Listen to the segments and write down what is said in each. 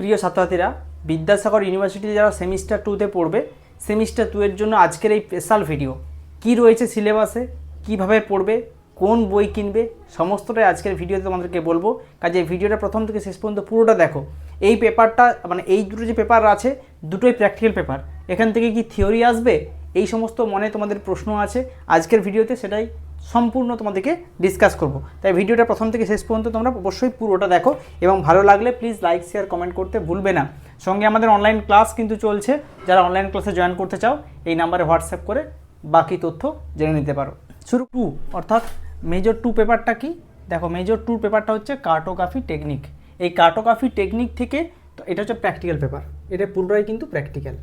প্রিয় ছাত্রছাত্রীরা, বিদ্যাসাগর ইউনিভার্সিটিতে যারা সেমিস্টার 2তে পড়বে, সেমিস্টার 2 এর জন্য আজকের এই স্পেশাল ভিডিও। কি রয়েছে সিলেবাসে, কিভাবে পড়বে, কোন বই কিনবে, সমস্তটাই আজকের ভিডিওতে তোমাদেরকে বলবো। কাজে ভিডিওটা প্রথম থেকে শেষ পর্যন্ত পুরোটা দেখো। এই পেপারটা মানে এই দুটো যে পেপার আছে দুটোই প্র্যাকটিক্যাল পেপার। এখান থেকে কি থিওরি আসবে, এই সমস্ত মনে তোমাদের প্রশ্ন আছে, আজকের ভিডিওতে সেটাই সম্পূর্ণ তোমাদেরকে ডিসকাস করব। তাই ভিডিওটা প্রথম থেকে শেষ পর্যন্ত তোমরা অবশ্যই পুরোটা দেখো এবং ভালো লাগলে প্লিজ লাইক শেয়ার কমেন্ট করতে ভুলবে না। সঙ্গে আমাদের অনলাইন ক্লাস কিন্তু চলছে, যারা অনলাইন ক্লাসে জয়েন করতে চাও এই নাম্বারে হোয়াটসঅ্যাপ করে বাকি তথ্য জেনে নিতে পারো। শুরু 2 অর্থাৎ মেজর 2 পেপারটা কি দেখো। মেজর 2 পেপারটা হচ্ছে কার্টোগ্রাফি টেকনিক। এই কার্টোগ্রাফি টেকনিক থেকে তো এটা হচ্ছে প্র্যাকটিক্যাল পেপার, এটা পুরোটাই কিন্তু প্র্যাকটিক্যাল।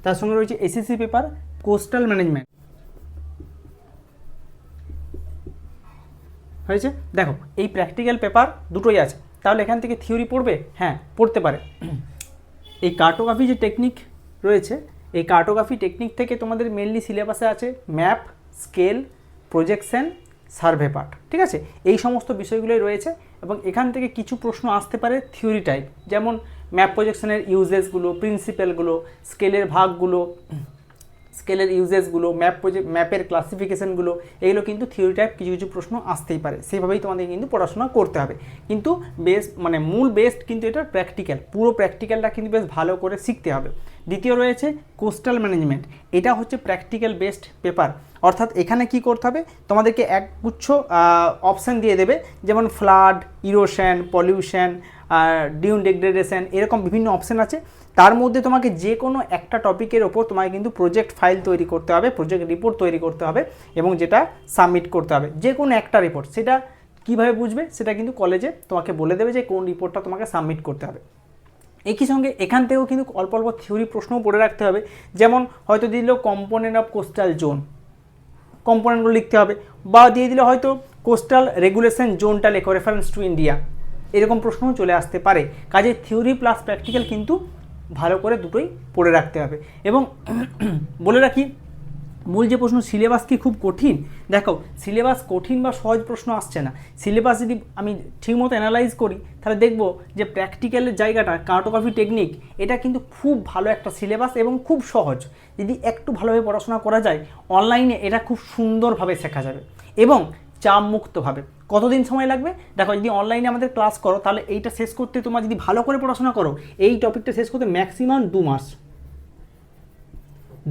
তার সঙ্গে রয়েছে এসএসসি পেপার কোস্টাল ম্যানেজমেন্ট হয়েছে। দেখো এই প্র্যাকটিক্যাল পেপার দুটোই আছে, তাহলে এখান থেকে থিওরি পড়বে, হ্যাঁ পড়তে পারে। এই কার্টোগ্রাফি যে টেকনিক রয়েছে, এই কার্টোগ্রাফি টেকনিক থেকে তোমাদের মেনলি সিলেবাসে আছে map, scale, projection, survey part, ঠিক আছে। এই সমস্ত বিষয়গুলোই রয়েছে এবং এখান থেকে কিছু প্রশ্ন আসতে পারে থিওরি টাইপ, যেমন ম্যাপ প্রজেকশনের ইউজেসগুলো, প্রিন্সিপালগুলো, স্কেলের ভাগগুলো, স্কেলের ইউজেসগুলো, ম্যাপের ক্লাসিফিকেশনগুলো, এগুলো কিন্তু থিওরি টাইপ কিছু কিছু প্রশ্ন আসতেই পারে। সেইভাবেই তোমাদের কিন্তু পড়াশোনা করতে হবে, কিন্তু বেস মানে মূল বেস্ট কিন্তু এটা প্র্যাকটিক্যাল, পুরো প্র্যাকটিক্যালটা কিন্তু বেশ ভালো করে শিখতে হবে। দ্বিতীয় রয়েছে কোস্টাল ম্যানেজমেন্ট, এটা হচ্ছে প্র্যাকটিক্যাল বেসড পেপার। অর্থাৎ এখানে কি করতে হবে, তোমাদেরকে একগুচ্ছ অপশান দিয়ে দেবে, যেমন flood, erosion, pollution, Dune degradation, এরকম বিভিন্ন অপশান আছে। তার মধ্যে তোমাকে যে কোনো একটা টপিকের ওপর তোমাকে কিন্তু প্রজেক্ট ফাইল তৈরি করতে হবে, প্রজেক্ট রিপোর্ট তৈরি করতে হবে এবং যেটা সাবমিট করতে হবে। যে কোনো একটা রিপোর্ট, সেটা কীভাবে বুঝবে সেটা কিন্তু কলেজে তোমাকে বলে দেবে যে কোন রিপোর্টটা তোমাকে সাবমিট করতে হবে। একই সঙ্গে এখান থেকেও কিন্তু অল্প অল্প থিওরি প্রশ্নও পড়ে রাখতে হবে, যেমন হয়তো দিল কম্পোনেন্ট অফ কোস্টাল জোন, কম্পোনেন্টগুলো লিখতে হবে, বা দিয়ে দিলে হয়তো কোস্টাল রেগুলেশন জোনটা লেখো, রেফারেন্স টু ইন্ডিয়া, এরকম প্রশ্নও চলে আসতে পারে। কাজে থিওরি প্লাস প্র্যাকটিক্যাল কিন্তু ভালো করে দুটোই পড়ে রাখতে হবে। এবং বলে রাখি, মূল যে প্রশ্ন, সিলেবাস কি খুব কঠিন? দেখো সিলেবাস কঠিন বা সহজ প্রশ্ন আসছে না। সিলেবাস যদি আমি ঠিকমতো অ্যানালাইজ করি তাহলে দেখব যে প্র্যাকটিক্যালের জায়গাটা, কার্টোগ্রাফি টেকনিক, এটা কিন্তু খুব ভালো একটা সিলেবাস এবং খুব সহজ। যদি একটু ভালোভাবে পড়াশোনা করা যায়, অনলাইনে এটা খুব সুন্দরভাবে শেখা যাবে এবং চাপমুক্তভাবে। কতদিন সময় লাগবে? দেখো যদি অনলাইনে আমাদের ক্লাস করো তাহলে এইটা শেষ করতে তোমার যদি ভালো করে পড়াশোনা করো, এই টপিকটা শেষ করতে ম্যাক্সিমাম 2 মাস।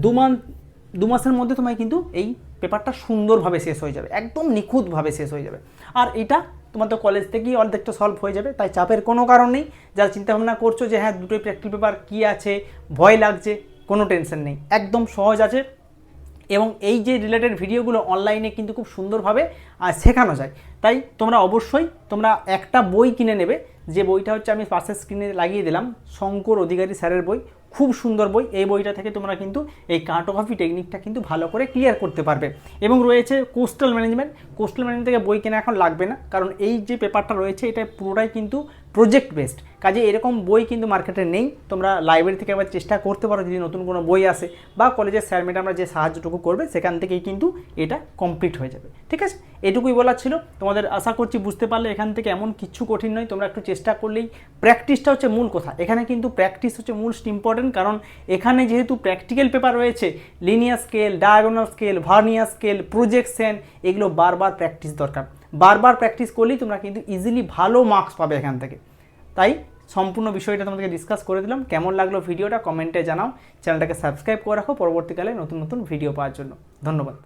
2 মাসের মধ্যে তোমায় কিন্তু এই পেপারটা সুন্দরভাবে শেষ হয়ে যাবে, একদম নিখুঁতভাবে শেষ হয়ে যাবে। আর এটা তোমার তো কলেজ থেকেই অর্ধেকটা সলভ হয়ে যাবে, তাই চাপের কোনো কারণ নেই। যারা চিন্তাভাবনা করছো যে হ্যাঁ দুটোই প্র্যাকটিক্যাল পেপার, কী আছে, ভয় লাগছে, কোনো টেনশন নেই, একদম সহজ আছে। এবং এই যে রিলেটেড ভিডিওগুলো অনলাইনে কিন্তু খুব সুন্দরভাবে শেখানো যায়। তাই তোমরা অবশ্যই একটা বই কিনে নেবে, যে বইটা হচ্ছে আমি পাশের স্ক্রিনে লাগিয়ে দিলাম, শঙ্কর অধিকারী স্যারের বই, খুব সুন্দর বই। এই বইটা থেকে তোমরা কিন্তু এই কার্টোগ্রাফি টেকনিকটা কিন্তু ভালো করে ক্লিয়ার করতে পারবে। এবং রয়েছে কোস্টাল ম্যানেজমেন্ট। কোস্টাল ম্যানেজমেন্ট থেকে বই কেনা এখন লাগবে না, কারণ এই যে পেপারটা রয়েছে এটা পুরোটাই কিন্তু প্রজেক্ট বেসড। কাজে এরকম বই কিন্তু মার্কেটে নেই। তোমরা লাইব্রেরি থেকে একবার চেষ্টা করতে পারো, যদি নতুন কোনো বই আসে, বা কলেজের স্যার ম্যাডামরা যে সাহায্যটুকু করবে সেখান থেকেই কিন্তু এটা কমপ্লিট হয়ে যাবে। ঠিক আছে, এটুকুই বলার ছিল তোমাদের। আশা করছি বুঝতে পারলে এখান থেকে এমন কিছু কঠিন নয়, তোমরা একটু চেষ্টা করলেই। প্র্যাকটিসটা হচ্ছে মূল কথা, এখানে কিন্তু প্র্যাকটিস হচ্ছে মোস্ট ইম্পর্টেন্ট, কারণ এখানে যেহেতু প্র্যাকটিক্যাল পেপার রয়েছে, linear scale, diagonal scale, vernier scale, projection, এগুলো বারবার প্র্যাকটিস দরকার। বারবার প্র্যাকটিস করলেই তোমরা কিন্তু ইজিলি ভালো মার্কস পাবে এখান থেকে। তাই সম্পূর্ণ বিষয়টা তোমাদেরকে ডিসকাস করে দিলাম। কেমন লাগলো ভিডিওটা কমেন্টে জানাও, চ্যানেলটাকে সাবস্ক্রাইব করে রাখো পরবর্তীকালে নতুন নতুন ভিডিও পাওয়ার জন্য। ধন্যবাদ।